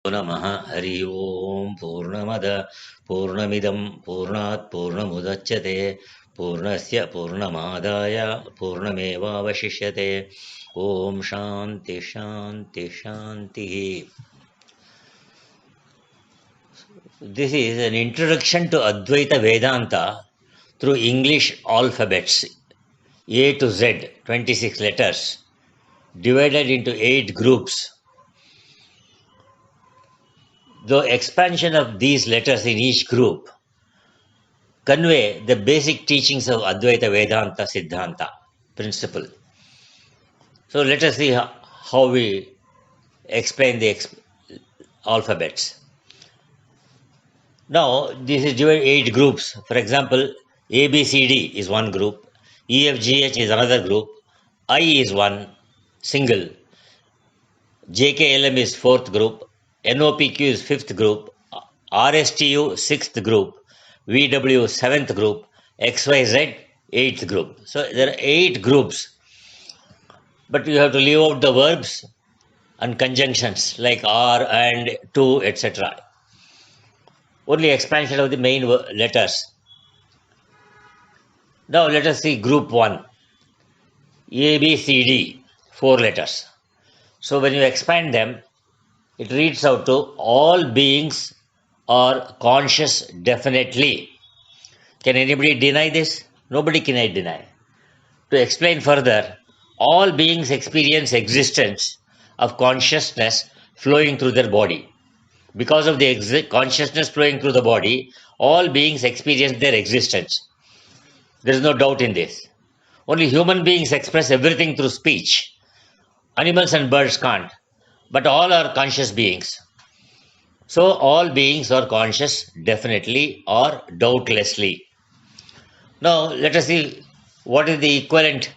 नमः हरि ओम पूर्णमद पूर्णमिदं पूर्णात् पूर्णमुदच्यते पूर्णस्य पूर्णमादाय पूर्णमेवावशिष्यते ओम शांति शांति शांति. This is an introduction to Advaita Vedanta through English alphabets A to Z, 26 letters, divided into 8 groups. The expansion of these letters in each group convey the basic teachings of Advaita Vedanta Siddhanta principle. So let us see how we explain the alphabets. Now, this is divided 8 groups. For example, A, B, C, D is one group, E, F, G, H is another group, I is one single, J, K, L, M is fourth group, N, O, P, Q is fifth group, R, S, T, U sixth group, V, W seventh group, X, Y, Z eighth group. So there are 8 groups, but you have to leave out the verbs and conjunctions like are and to, etc. Only expansion of the main letters. Now let us see group 1, A, B, C, D, 4 letters. So when you expand them, it reads out to all beings are conscious definitely. Can anybody deny this? Nobody can deny. To explain further, all beings experience existence of consciousness flowing through their body. Because of the consciousness flowing through the body, all beings experience their existence. There is no doubt in this. Only human beings express everything through speech. Animals and birds can't, but all are conscious beings. So all beings are conscious definitely or doubtlessly. Now let us see what is the equivalent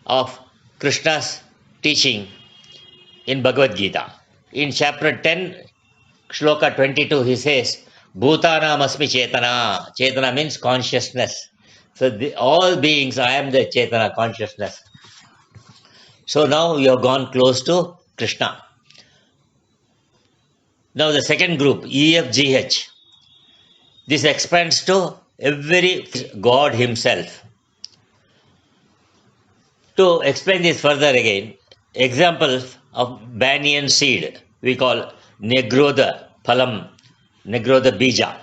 of Krishna's teaching in Bhagavad Gita. In chapter 10, Shloka 22, he says, Bhutanam asmi chetana. Chetana means consciousness. So all beings, I am the chetana, consciousness. So now you have gone close to Krishna. Now the second group, E, F, G, H. This expands to every God himself. To explain this further again, examples of banyan seed, we call Negrodha Phalam, Negrodha Bija,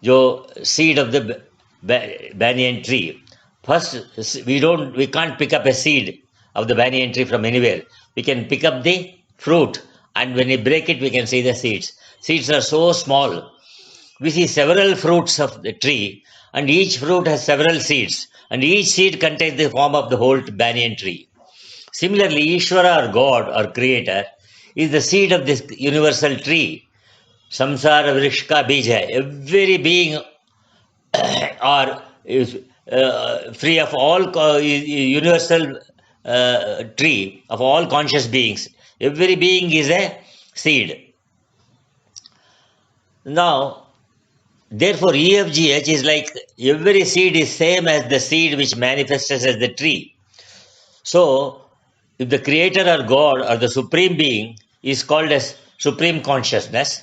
jo seed of the banyan tree. First, we can't pick up a seed of the banyan tree from anywhere. We can pick up the fruit, and when we break it, we can see the seeds. Seeds are so small. We see several fruits of the tree, and each fruit has several seeds, and each seed contains the form of the whole banyan tree. Similarly, Ishvara or God or Creator is the seed of this universal tree. Samsara Vrishka Bija. Every being is free of all universal tree of all conscious beings. Every being is a seed. Now, therefore, EFGH is like every seed is same as the seed which manifests as the tree. So, if the creator or God or the supreme being is called as supreme consciousness,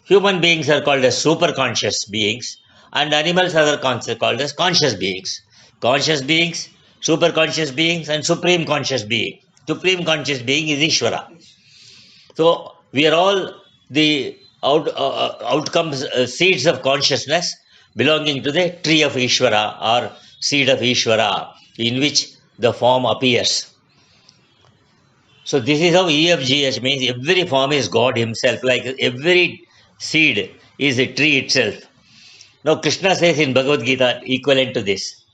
human beings are called as super conscious beings, and animals are called as conscious beings. Conscious beings, super conscious beings, and supreme conscious being. Supreme conscious being is Ishvara. So, we are all the outcomes, seeds of consciousness belonging to the tree of Ishvara or seed of Ishvara, in which the form appears. So this is how EFGH means every form is God himself, like every seed is a tree itself. Now Krishna says in Bhagavad Gita equivalent to this,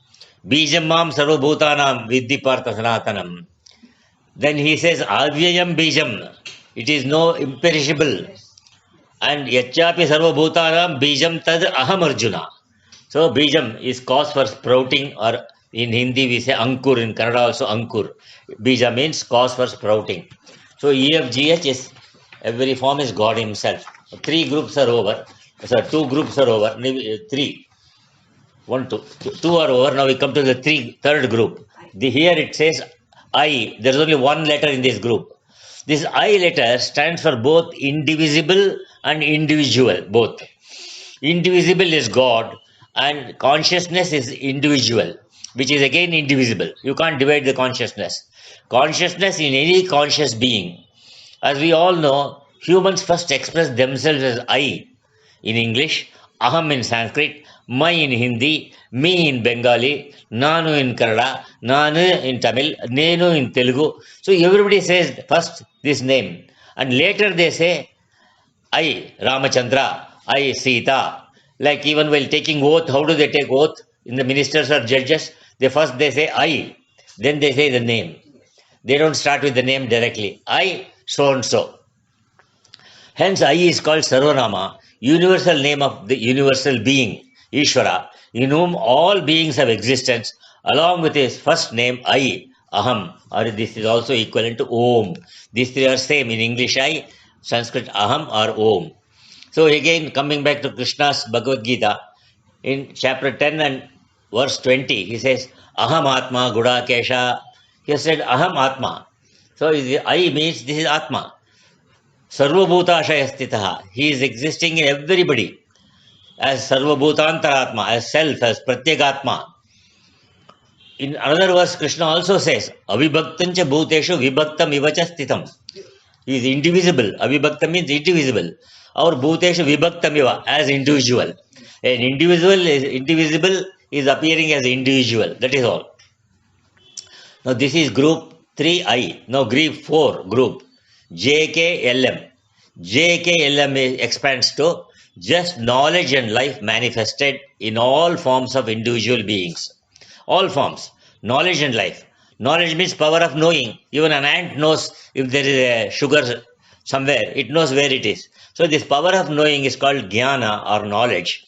Bijam mam sarvabhutanam vidhi partha sanatanam. Then he says Avyayam Bijam, it is no imperishable. And Yachapi sarvabhutanam Bijam tad aham Arjuna. So Bijam is cause for sprouting, or in Hindi we say Ankur, in Kannada also Ankur. Bija means cause for sprouting. So EFGH is, every form is God himself. 3 groups are over. So 2 groups are over. 3. 1, 2. 2 are over. Now we come to the third group. Here it says I. There is only one letter in this group. This I letter stands for both indivisible and individual, both. Indivisible is God, and consciousness is individual, which is again indivisible. You can't divide the consciousness. Consciousness in any conscious being. As we all know, humans first express themselves as I in English, aham in Sanskrit, my in Hindi, me in Bengali, nanu in Kannada, nanu in Tamil, nenu in Telugu. So everybody says first this name, and later they say I Ramachandra, I Sita. Like even while taking oath, how do they take oath? In the ministers or judges, they say I, then they say the name. They don't start with the name directly. I so and so. Hence, I is called Sarvanama, universal name of the universal being, Ishvara, in whom all beings have existence, along with his first name, I, Aham, or this is also equivalent to Om. These three are same in English, I, Sanskrit, Aham or Om. So again, coming back to Krishna's Bhagavad Gita, in chapter 10 and verse 20, he says, Aham Atma Gudakesha. He has said, Aham Atma. So I means this is Atma. Sarvabhutashaya Stitaha. He is existing in everybody as Sarvabhutantaratma, as self, as Pratyagatma. In another verse, Krishna also says, Avibhaktancha Bhuteshu Vibhaktam Ivacha Stitam. He is indivisible. Avibhakta means indivisible. Or Bhuteshu Vibhaktam Iva, as individual. An individual is indivisible, is appearing as individual. That is all. Now this is group 3I. Now group 4 group. JKLM. JKLM expands to just knowledge and life manifested in all forms of individual beings. All forms. Knowledge and life. Knowledge means power of knowing. Even an ant knows if there is a sugar somewhere. It knows where it is. So this power of knowing is called jnana or knowledge.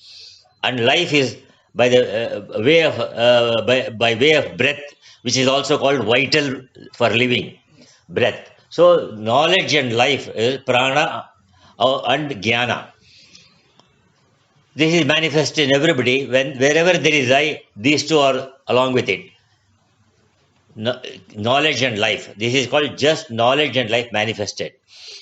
And life is by the by way of breath, which is also called vital for living. Breath. So knowledge and life is prana and jnana. This is manifested in everybody. Wherever there is I, these two are along with it. Knowledge and life. This is called just knowledge and life manifested.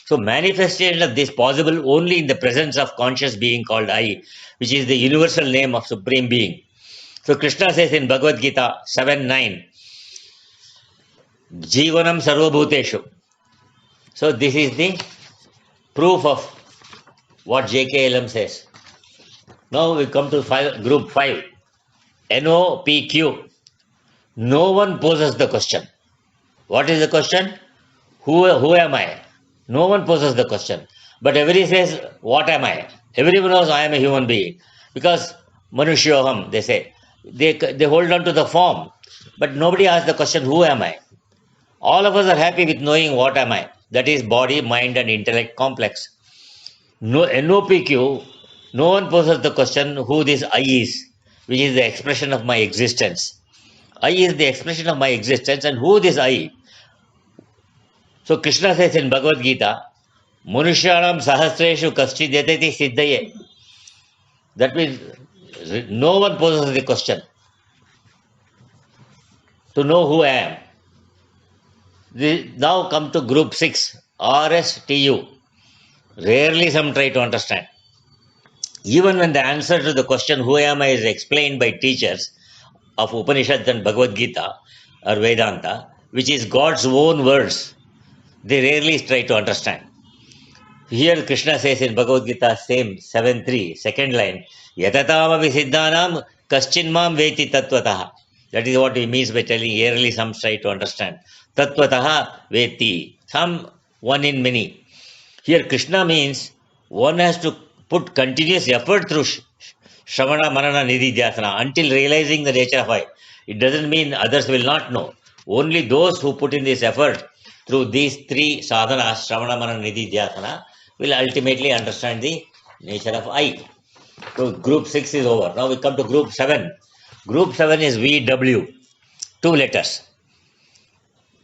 So manifestation of this possible only in the presence of conscious being called I, which is the universal name of Supreme Being. So Krishna says in Bhagavad Gita 7:9, Jivanam Sarvabhuteshu. So this is the proof of what JKLM says. Now we come to group 5, NOPQ. No one poses the question. What is the question? Who am I? No one poses the question. But everybody says, what am I? Everyone knows I am a human being. Because Manushyaham, they say. They hold on to the form. But nobody asks the question, who am I? All of us are happy with knowing what am I. That is body, mind and intellect complex. No, NOPQ, no one poses the question who this I is, which is the expression of my existence. I is the expression of my existence, and who this I? So Krishna says in Bhagavad Gita, Manushyanam sahasreshu kaschidetati siddhaye. That means no one poses the question to know who I am. Now come to group 6, RSTU. Rarely some try to understand. Even when the answer to the question who am I is explained by teachers of Upanishad and Bhagavad Gita or Vedanta, which is God's own words, they rarely try to understand. Here Krishna says in Bhagavad Gita, same 7.3, second line, Yatatamavi siddhanam kaschinmam veti tattvataha. That is what he means by telling rarely some try to understand. Tattvataha veti. Some, one in many. Here Krishna means one has to put continuous effort through Shravana, Manana, Nididhyasana until realizing the nature of I. It doesn't mean others will not know. Only those who put in this effort through these three sadhanas, Shravana, Manana, Nididhyasana, will ultimately understand the nature of I. So group 6 is over. Now we come to group 7. Group 7 is VW. 2 letters.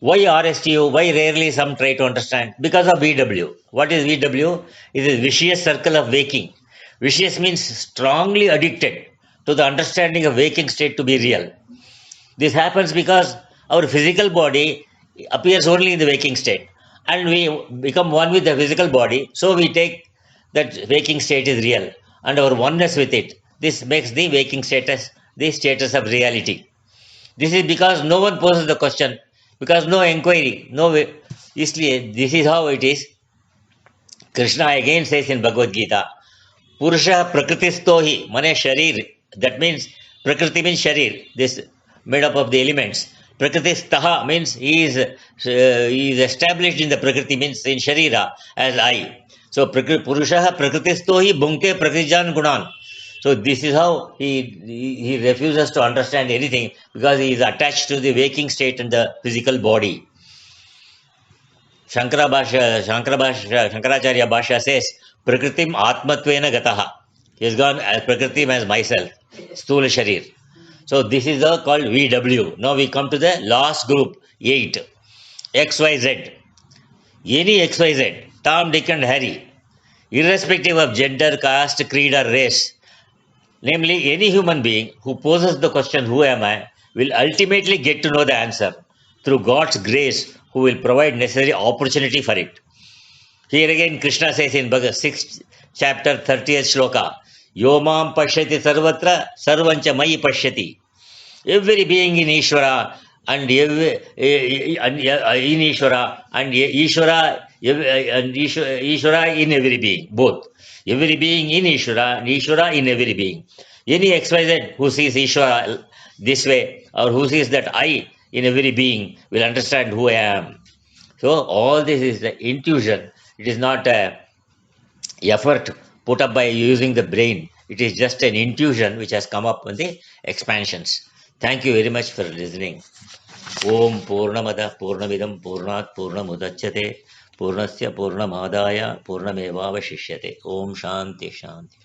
Why RSTU? Why rarely some try to understand? Because of VW. What is VW? It is vicious circle of waking. Vicious means strongly addicted to the understanding of waking state to be real. This happens because our physical body appears only in the waking state. and we become one with the physical body. So we take that waking state is real and our oneness with it. This makes the waking status the status of reality. This is because no one poses the question, because no inquiry, no way. This is how it is. Krishna again says in Bhagavad Gita, Purusha Prakritisto hi, mane sharir. That means Prakriti means sharir, this made up of the elements. Prakritistaha means he is established in the Prakriti, means in Sharira as I. So Purusha Prakritisto hi bhunke Prakrijan Gunan. So this is how he refuses to understand anything because he is attached to the waking state and the physical body. Shankaracharya Bhashya says, Prakritim Atmatvena Gataha. He has gone as Prakritim as myself, Sthula Sharir. So this is called VW. Now we come to the last group, 8. XYZ. Any XYZ, Tom, Dick and Harry, irrespective of gender, caste, creed or race, namely any human being who poses the question, who am I, will ultimately get to know the answer through God's grace, who will provide necessary opportunity for it. Here again Krishna says in Bhagavad 6th chapter 30th shloka, Yomam pashyati sarvatra sarvancha mayi pashyati. Every being in Ishvara and in Ishvara and Ishvara in every being, both. Every being in Ishvara and Ishvara in every being. Any XYZ who sees Ishvara this way or who sees that I in every being will understand who I am. So all this is the intuition. It is not a effort put up by using the brain. It is just an intuition which has come up with the expansions. Thank you very much for listening. Om Purnamada Purnamidam Purnat Purnamudachyate Purnasya Purnamadaya Purnamevavashishyate. Om Shanti Shanti.